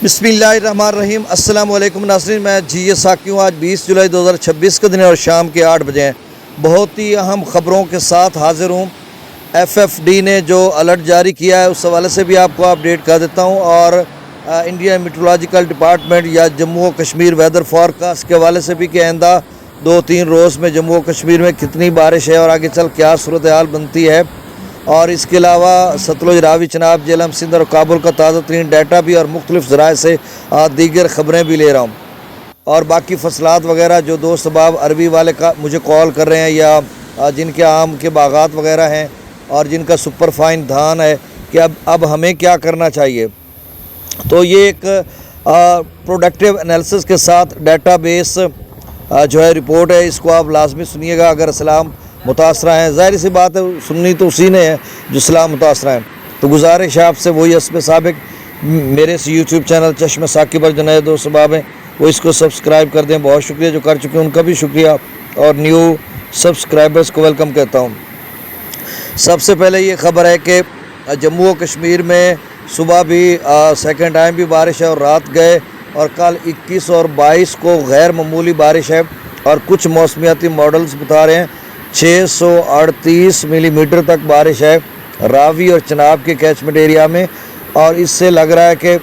بسم اللہ الرحمن الرحیم۔ السلام علیکم ناظرین، میں جی ساکی ہوں۔ آج 20 جولائی 2026 کے دن اور شام کے 8 بجے ہیں۔ بہت ہی اہم خبروں کے ساتھ حاضر ہوں۔ ایف ایف ڈی نے جو الرٹ جاری کیا ہے اس حوالے سے بھی آپ کو اپڈیٹ کر دیتا ہوں، اور انڈین میٹرولوجیکل ڈپارٹمنٹ یا جموں و کشمیر ویدر فورکاسٹ کے حوالے سے بھی کہ آئندہ 2-3 روز میں جموں و کشمیر میں کتنی بارش ہے اور آگے چل کیا صورتحال بنتی ہے۔ اور اس کے علاوہ ستلج، راوی، چناب، جہلم، سندھ اور کابل کا تازہ ترین ڈیٹا بھی اور مختلف ذرائع سے دیگر خبریں بھی لے رہا ہوں۔ اور باقی فصلات وغیرہ جو دوست احباب عربی والے کا مجھے کال کر رہے ہیں، یا جن کے آم کے باغات وغیرہ ہیں اور جن کا سپر فائن دھان ہے کہ اب ہمیں کیا کرنا چاہیے، تو یہ ایک پروڈکٹیو انالیسس کے ساتھ ڈیٹا بیس جو ہے رپورٹ ہے، اس کو آپ لازمی سنیے گا۔ اگر اسلام متاثرہ ہیں، ظاہر سی بات ہے سننی تو اسی نے ہے جو اسلام متاثرہ ہیں، تو گزارش ہے آپ سے وہی حسب سابق میرے اس یوٹیوب چینل چشم ثاقب پر جو نئے دوست احباب ہیں وہ اس کو سبسکرائب کر دیں۔ بہت شکریہ جو کر چکے ہیں ان کا بھی شکریہ، اور نیو سبسکرائبرز کو ویلکم کہتا ہوں۔ سب سے پہلے یہ خبر ہے کہ جموں و کشمیر میں صبح بھی سیکنڈ ٹائم بھی بارش ہے اور رات گئے، اور کل 21 اور 22 کو غیر معمولی بارش ہے، اور کچھ موسمیاتی ماڈلز بتا رہے ہیں 638 ملی میٹر تک بارش ہے راوی اور چناب کے کیچمنٹ ایریا میں، اور اس سے لگ رہا ہے کہ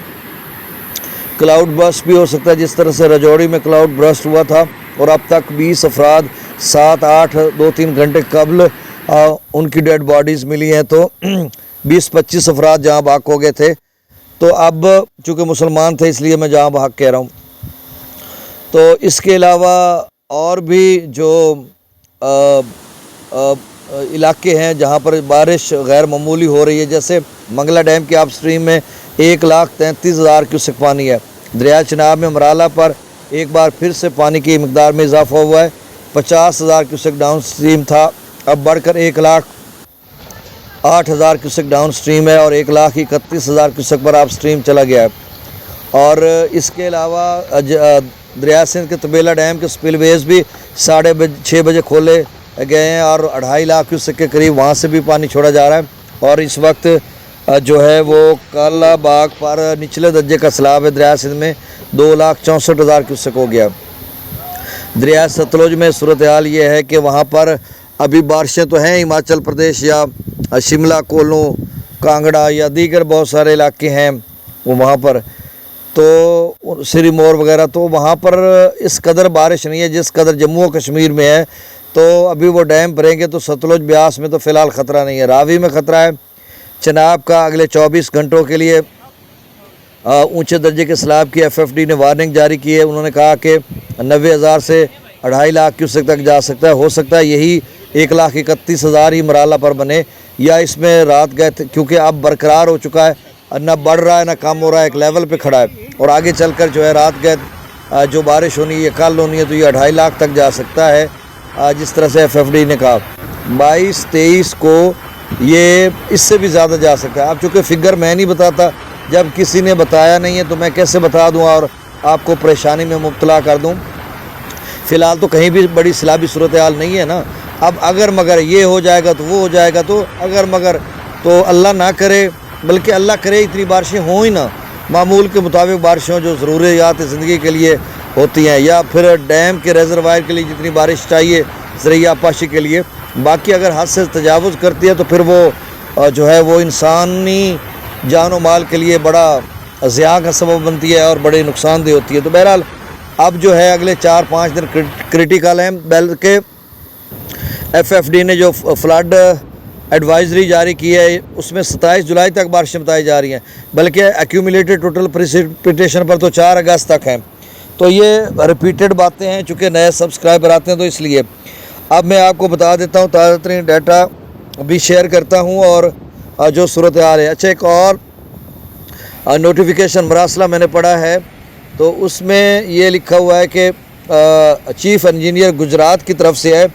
کلاؤڈ برسٹ بھی ہو سکتا ہے، جس طرح سے رجوڑی میں کلاؤڈ برسٹ ہوا تھا، اور اب تک 20 افراد 7-8-2-3 گھنٹے قبل ان کی ڈیڈ باڈیز ملی ہیں، تو 20-25 افراد جہاں بھاگ ہو گئے تھے، تو اب چونکہ مسلمان تھے اس لیے میں جہاں بھاگ کہہ رہا ہوں۔ تو اس کے علاوہ اور بھی جو علاقے ہیں جہاں پر بارش غیر معمولی ہو رہی ہے، جیسے منگلا ڈیم کے اپ سٹریم میں 1,33,000 کیوسک پانی ہے۔ دریا چناب میں مرالہ پر ایک بار پھر سے پانی کی مقدار میں اضافہ ہوا ہے، 50,000 کیوسک ڈاؤن سٹریم تھا، اب بڑھ کر 1,08,000 کیوسک ڈاؤن سٹریم ہے، اور 1,31,000 کیوسک پر اپ سٹریم چلا گیا ہے۔ اور اس کے علاوہ دریا سندھ کے طبیلہ ڈیم کے سپل ویز بھی 6:30 بجے کھولے گئے ہیں، اور 2.5 لاکھ کیوسک کے قریب وہاں سے بھی پانی چھوڑا جا رہا ہے، اور اس وقت جو ہے وہ کالا باغ پر نچلے درجے کا سیلاب ہے دریا سندھ میں 2,64,000 کیوسک ہو گیا۔ دریا ستلج میں صورتحال یہ ہے کہ وہاں پر ابھی بارشیں تو ہیں، ہماچل پردیش یا شملہ، کولو، کانگڑا یا دیگر بہت سارے علاقے ہیں وہاں پر، تو سری مور وغیرہ، تو وہاں پر اس قدر بارش نہیں ہے جس قدر جموں و کشمیر میں ہے، تو ابھی وہ ڈیم بھریں گے تو ستلج بیاس میں تو فی الحال خطرہ نہیں ہے۔ راوی میں خطرہ ہے، چناب کا اگلے 24 گھنٹوں کے لیے اونچے درجے کے سیلاب کی ایف ایف ڈی نے وارننگ جاری کی ہے۔ انہوں نے کہا کہ 90,000 سے 2.5 لاکھ کیوسک تک جا سکتا ہے، ہو سکتا ہے یہی 1,31,000 ہی مرالہ پر بنے، یا اس میں رات گئے تھے، کیونکہ اب برقرار ہو چکا ہے، نہ بڑھ رہا ہے نہ کم ہو رہا ہے، ایک لیول پہ کھڑا ہے، اور آگے چل کر جو ہے رات گئے جو بارش ہونی ہے کل ہونی ہے تو یہ 2.5 لاکھ تک جا سکتا ہے، جس طرح سے ایف ایف ڈی نے کہا۔ 22-23 کو یہ اس سے بھی زیادہ جا سکتا ہے۔ اب چونکہ فگر میں نہیں بتاتا، جب کسی نے بتایا نہیں ہے تو میں کیسے بتا دوں اور آپ کو پریشانی میں مبتلا کر دوں۔ فی الحال تو کہیں بھی بڑی سیلابی صورتحال نہیں ہے نا، اب اگر مگر یہ ہو جائے گا تو وہ ہو جائے گا، تو اگر مگر تو اللہ نہ کرے، بلکہ اللہ کرے اتنی بارشیں ہوں ہی نہ، معمول کے مطابق بارشیں جو ضروریات زندگی کے لیے ہوتی ہیں، یا پھر ڈیم کے ریزروائر کے لیے جتنی بارش چاہیے زرعی آبپاشی کے لیے، باقی اگر حد سے تجاوز کرتی ہے تو پھر وہ جو ہے وہ انسانی جان و مال کے لیے بڑا ضیاع کا سبب بنتی ہے اور بڑے نقصان دہ ہوتی ہے۔ تو بہرحال اب جو ہے اگلے 4-5 دن کرٹیکل ہیں، بلکہ ایف ایف ڈی نے جو فلڈ ایڈوائزری جاری کی ہے اس میں 27 جولائی تک بارشیں بتائی جا رہی ہیں، بلکہ ایکیومولیٹڈ ٹوٹل پریسیپیٹیشن پر تو 4 اگست تک ہیں۔ تو یہ ریپیٹڈ باتیں ہیں، چونکہ نئے سبسکرائبر آتے ہیں تو اس لیے اب میں آپ کو بتا دیتا ہوں، تازہ ترین ڈیٹا بھی شیئر کرتا ہوں اور جو صورتحال ہے۔ اچھا، ایک اور نوٹیفیکیشن مراسلہ میں نے پڑھا ہے، تو اس میں یہ لکھا ہوا ہے کہ چیف انجینئر گجرات کی طرف سے ہے،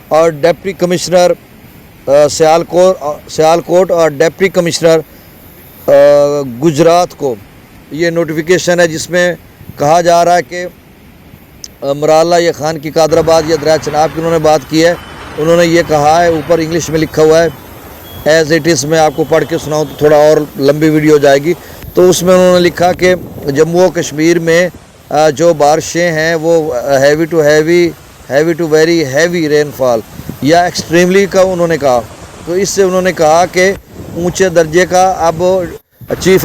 اور ڈپٹی کمشنر سیالکوٹ اور ڈپٹی کمشنر گجرات کو یہ نوٹیفیکیشن ہے، جس میں کہا جا رہا ہے کہ مرالہ یا خان کی قادر آباد یا دریا چناب کی انہوں نے بات کی ہے، انہوں نے یہ کہا ہے، اوپر انگلش میں لکھا ہوا ہے، ایز اٹ از میں آپ کو پڑھ کے سناؤں تو تھوڑا اور لمبی ویڈیو ہو جائے گی، تو اس میں انہوں نے لکھا کہ جموں و کشمیر میں جو بارشیں ہیں وہ heavy to very heavy rainfall یا ایکسٹریملی کا انہوں نے کہا. تو اس سے انہوں نے کہا کہ اونچے درجے کا اب چیف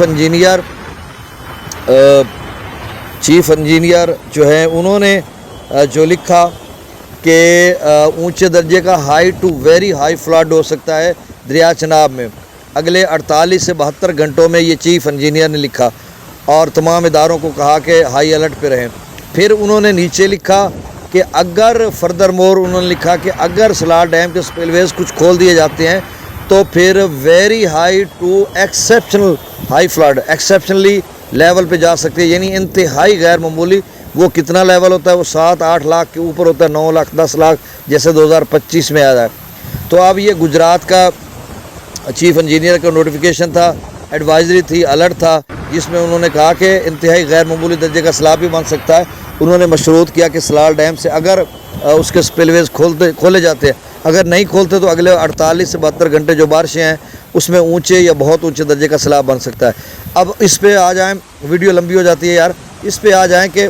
انجینئر جو ہیں انہوں نے جو لکھا کہ اونچے درجے کا high to very high flood ہو سکتا ہے دریا چناب میں اگلے 48 سے 72 گھنٹوں میں. یہ چیف انجینئر نے لکھا اور تمام اداروں کو کہا کہ ہائی الرٹ پہ رہیں. پھر انہوں نے نیچے لکھا کہ اگر فردر مور انہوں نے لکھا کہ اگر سلار ڈیم کے سپل ویز کچھ کھول دیے جاتے ہیں تو پھر very high to exceptional high flood exceptionally level پہ جا سکتے ہیں, یعنی انتہائی غیر معمولی. وہ کتنا لیول ہوتا ہے؟ وہ 7-8 لاکھ کے اوپر ہوتا ہے, 9 لاکھ 10 لاکھ جیسے 2025 میں آیا ہے. تو اب یہ گجرات کا چیف انجینئر کا نوٹیفیکیشن تھا, ایڈوائزری تھی, الرٹ تھا, جس میں انہوں نے کہا کہ انتہائی غیر معمولی درجے کا سیلاب بھی بن سکتا ہے. انہوں نے مشروط کیا کہ سلار ڈیم سے اگر اس کے سپل ویز کھولے جاتے ہیں, اگر نہیں کھولتے تو اگلے 48 سے 72 گھنٹے جو بارشیں ہیں اس میں اونچے یا بہت اونچے درجے کا سیلاب بن سکتا ہے. اب اس پہ آ جائیں, ویڈیو لمبی ہو جاتی ہے یار, اس پہ آ جائیں کہ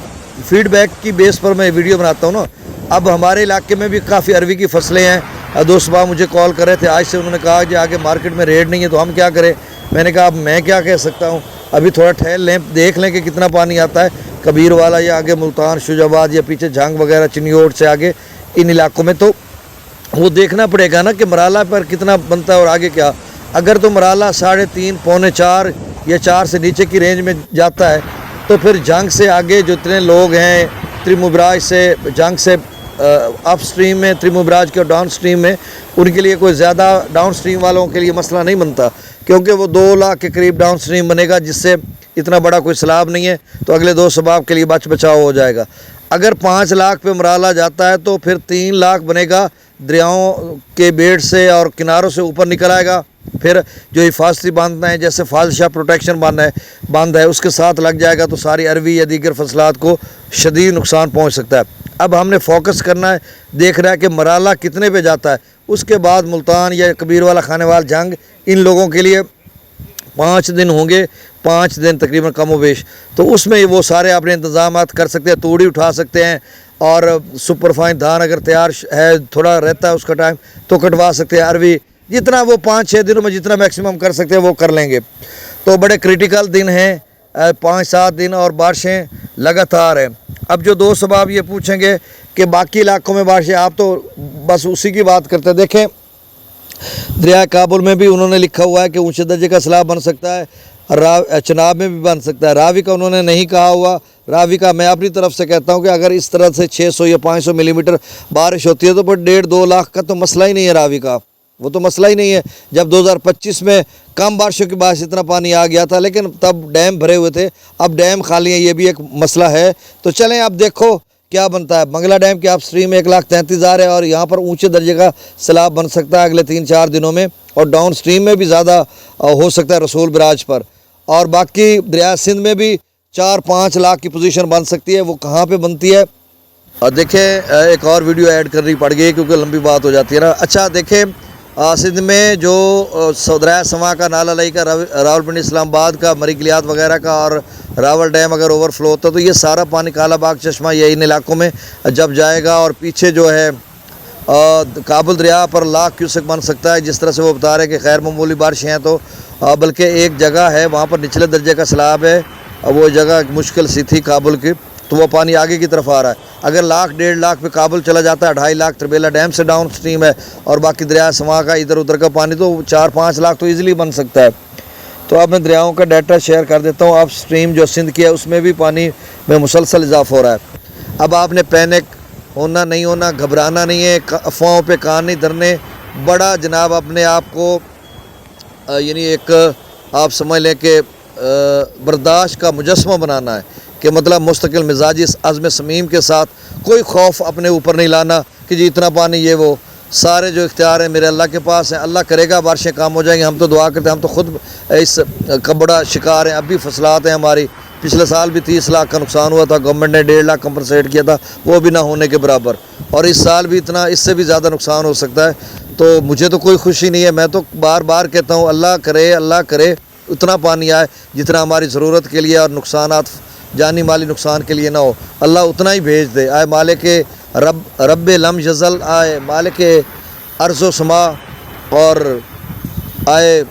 فیڈ بیک کی بیس پر میں ویڈیو بناتا ہوں نا. اب ہمارے علاقے میں بھی کافی اروی کی فصلیں ہیں. دوست صبح مجھے کال کر رہے تھے آج سے, انہوں نے کہا کہ آگے مارکیٹ میں ریٹ نہیں ہے تو ہم کیا کریں. میں نے کہا اب میں کیا کہہ سکتا ہوں, ابھی تھوڑا ٹھہر لیں, دیکھ لیں کہ کتنا پانی آتا ہے کبیر والا یا آگے ملتان شجاباد یا پیچھے جھانگ وغیرہ چنیوٹ سے آگے ان علاقوں میں. تو وہ دیکھنا پڑے گا نا کہ مرالہ پر کتنا بنتا ہے اور آگے کیا. اگر تو مرالہ 3.5 پونے 4 یا 4 سے نیچے کی رینج میں جاتا ہے تو پھر جنگ سے آگے جو اتنے لوگ ہیں تریموبراج سے, جنگ سے اپ سٹریم میں, تریموبراج کے ڈاؤن سٹریم میں, ان کے لیے کوئی زیادہ ڈاؤن سٹریم والوں کے لیے مسئلہ نہیں بنتا, کیونکہ وہ 2 لاکھ کے قریب ڈاؤن سٹریم بنے گا, جس سے اتنا بڑا کوئی سیلاب نہیں ہے. تو اگلے 2 سباب کے لیے بچاؤ ہو جائے گا. اگر 5 لاکھ پہ مرالہ جاتا ہے تو پھر 3 لاکھ بنے گا دریاؤں کے بیڑ سے اور کناروں سے اوپر نکل آئے گا. پھر جو حفاظتی باندھ ہیں جیسے فاضل پروٹیکشن باندھ ہے اس کے ساتھ لگ جائے گا تو ساری اروی یا دیگر فصلات کو شدید نقصان پہنچ سکتا ہے. اب ہم نے فوکس کرنا ہے, دیکھ رہا ہے کہ مرالہ کتنے پہ جاتا ہے, اس کے بعد ملتان یا کبیر والا خانے وال جنگ ان لوگوں کے لیے 5 دن ہوں گے, 5 دن تقریباً کم و بیش. تو اس میں وہ سارے اپنے انتظامات کر سکتے ہیں, توڑی اٹھا سکتے ہیں, اور سپر فائن دھان اگر تیار ہے تھوڑا رہتا ہے اس کا ٹائم تو کٹوا سکتے ہیں. اروی جتنا وہ 5-6 دنوں میں جتنا میکسیمم کر سکتے ہیں وہ کر لیں گے. تو بڑے کریٹیکل دن ہیں, 5-7 دن اور بارشیں لگاتار ہیں. اب جو 2 سباب یہ پوچھیں گے کہ باقی علاقوں میں بارشیں, آپ تو بس اسی کی بات کرتے ہیں. دیکھیں دریا کابل میں بھی انہوں نے لکھا ہوا ہے کہ اونچے درجے کا سیلاب بن سکتا ہے, چناب میں بھی بن سکتا ہے. راوی کا انہوں نے نہیں کہا ہوا. راوی کا میں اپنی طرف سے کہتا ہوں کہ اگر اس طرح سے 600 یا 500 ملی میٹر بارش ہوتی ہے تو پھر 1.5-2 لاکھ کا تو مسئلہ ہی نہیں ہے. راوی کا وہ تو مسئلہ ہی نہیں ہے. جب 2025 میں کم بارشوں کے بعد اتنا پانی آ گیا تھا لیکن تب ڈیم بھرے ہوئے تھے, اب ڈیم خالی ہیں, یہ بھی ایک مسئلہ ہے. تو چلیں اب دیکھو کیا بنتا ہے. بنگلہ ڈیم کے اپ سٹریم میں 1,33,000 ہے اور یہاں پر اونچے درجے کا سیلاب بن سکتا ہے اگلے 3-4 دنوں میں, اور ڈاؤن سٹریم میں بھی زیادہ ہو سکتا ہے رسول براج پر. اور باقی دریا سندھ میں بھی 4-5 لاکھ کی پوزیشن بن سکتی ہے. وہ کہاں پہ بنتی ہے اور دیکھیں, ایک اور ویڈیو ایڈ کرنی پڑ گئی کیونکہ لمبی بات ہو جاتی ہے نا. اچھا دیکھیں سندھ میں جو دریا سما کا, نالا لئی کا, راولپنڈی اسلام آباد کا, مری کلیات وغیرہ کا, اور راول ڈیم اگر اوور فلو ہوتا ہے تو یہ سارا پانی کالا باغ چشمہ یہ ان علاقوں میں جب جائے گا, اور پیچھے جو ہے کابل دریا پر 1 لاکھ کیوسک بن سکتا ہے. جس طرح سے وہ بتا رہے ہیں کہ غیر معمولی بارشیں ہیں, تو بلکہ ایک جگہ ہے وہاں پر نچلے درجے کا سیلاب ہے, وہ جگہ مشکل سی تھی کابل کی, تو وہ پانی آگے کی طرف آ رہا ہے. اگر 1-1.5 لاکھ پہ کابل چلا جاتا ہے, 2.5 لاکھ تربیلا ڈیم سے ڈاؤن سٹریم ہے, اور باقی دریا سما کا ادھر ادھر کا پانی تو 4-5 لاکھ تو ایزیلی بن سکتا ہے. تو اب میں دریاؤں کا ڈیٹا شیئر کر دیتا ہوں. اب سٹریم جو سندھ کی ہے اس میں بھی پانی میں مسلسل اضافہ ہو رہا ہے. اب آپ نے پینک ہونا نہیں ہونا, گھبرانا نہیں ہے, افواہوں پہ کان نہیں دھرنے. بڑا جناب اپنے آپ کو یعنی ایک آپ سمجھ لیں کہ برداشت کا مجسمہ بنانا ہے, کہ مطلب مستقل مزاجی عزم سمیم کے ساتھ کوئی خوف اپنے اوپر نہیں لانا کہ جی اتنا پانی یہ وہ. سارے جو اختیار ہیں میرے اللہ کے پاس ہیں, اللہ کرے گا بارشیں کام ہو جائیں گی. ہم تو دعا کرتے ہیں, ہم تو خود اس کا بڑا شکار ہیں. اب بھی فصلات ہیں ہماری, پچھلے سال بھی 30 لاکھ کا نقصان ہوا تھا, گورنمنٹ نے 1.5 لاکھ کمپنسیٹ کیا تھا, وہ بھی نہ ہونے کے برابر, اور اس سال بھی اتنا, اس سے بھی زیادہ نقصان ہو سکتا ہے. تو مجھے تو کوئی خوشی نہیں ہے. میں تو بار بار کہتا ہوں اللہ کرے اتنا پانی آئے جتنا ہماری ضرورت کے لیے اور نقصانات جانی مالی نقصان کے لیے نہ ہو، اللہ اتنا ہی بھیج دے۔ آئے مالک رب لم یزل، آئے مالک ارض و سما، اور آئے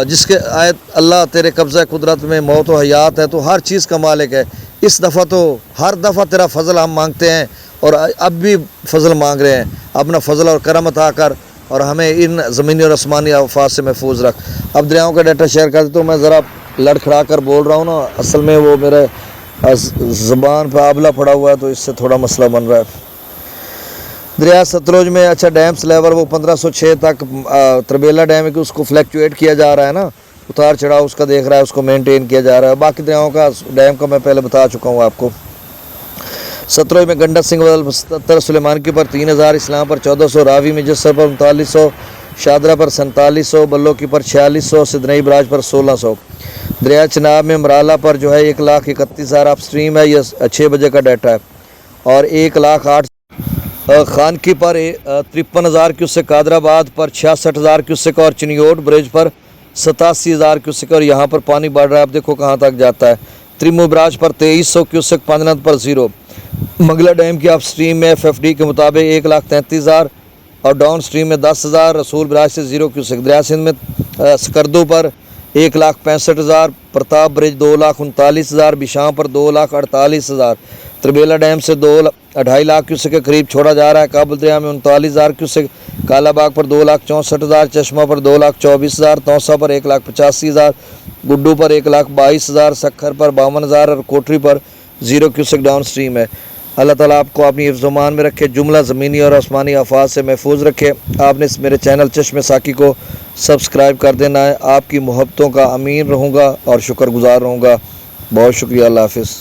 جس کے آئے اللہ تیرے قبضہ قدرت میں موت و حیات ہے، تو ہر چیز کا مالک ہے۔ اس دفعہ تو ہر دفعہ تیرا فضل ہم مانگتے ہیں، اور اب بھی فضل مانگ رہے ہیں۔ اپنا فضل اور کرم عطا کر اور ہمیں ان زمینی اور آسمانی آفات سے محفوظ رکھ۔ اب دریاؤں کا ڈیٹا شیئر کر دیتا ہوں۔ میں ذرا لڑکھڑا کر بول رہا ہوں نا، اصل میں وہ میرے زبان پہ آبلہ پڑا ہوا ہے، تو اس سے تھوڑا مسئلہ بن رہا ہے۔ دریا ستلج میں اچھا ڈیمس لیول وہ 1506 تک تربیلا ڈیم ہے کہ اس کو فلیکچویٹ کیا جا رہا ہے نا، اتار چڑھاؤ اس کا دیکھ رہا ہے، اس کو مینٹین کیا جا رہا ہے۔ باقی دریاؤں کا ڈیم کا میں پہلے بتا چکا ہوں آپ کو۔ ستلج میں گنڈک سنگھ بدل 77، سلیمان کی پر 3000، اسلام پر 1400، راوی میں جسر پر 3900، شادرہ پر 4700، بلو کی پر 4600، سدنئی براج پر 1600۔ دریا چناب میں مرالہ پر جو ہے 1,31,000 اپ سٹریم ہے، یہ 6 بجے کا ڈیٹا ہے، اور 1,08,000 خانکی پر 53,000 کیوسک، قادر آباد پر 66,000 کیوسک، اور چنیوٹ برج پر 87,000 کیوسک، اور یہاں پر پانی بڑھ رہا ہے، اب دیکھو کہاں تک جاتا ہے۔ تریمو براج پر 2300 کیوسک، پانجنت پر 0۔ منگلا ڈیم کی اپ سٹریم میں FFD کے مطابق 1,33,000 اور ڈاؤن سٹریم میں 10,000، رسول براج سے 0 کیوسک۔ دریا سندھ میں سکردو پر 1,65,000، پرتاپ برج 2,39,000، بشام پر 2,48,000۔ تربیلا ڈیم سے 2.5 لاکھ کیوسک کے قریب چھوڑا جا رہا ہے۔ کابل دریا میں 39,000 کیوسک، کالا باغ پر 2,64,000، چشمہ پر 2,24,000، توسا پر 1,85,000، گڈو پر 1,22,000، سکھر پر 52,000، اور کوٹری پر 0 کیوسک ڈاؤن سٹریم ہے۔ اللہ تعالیٰ آپ کو اپنی حفظ و امان میں رکھے، جملہ زمینی اور آسمانی آفات سے محفوظ رکھے۔ آپ نے میرے چینل چشم ساکی کو سبسکرائب کر دینا ہے۔ آپ کی محبتوں کا امین رہوں گا اور شکر گزار رہوں گا۔ بہت شکریہ، اللہ حافظ۔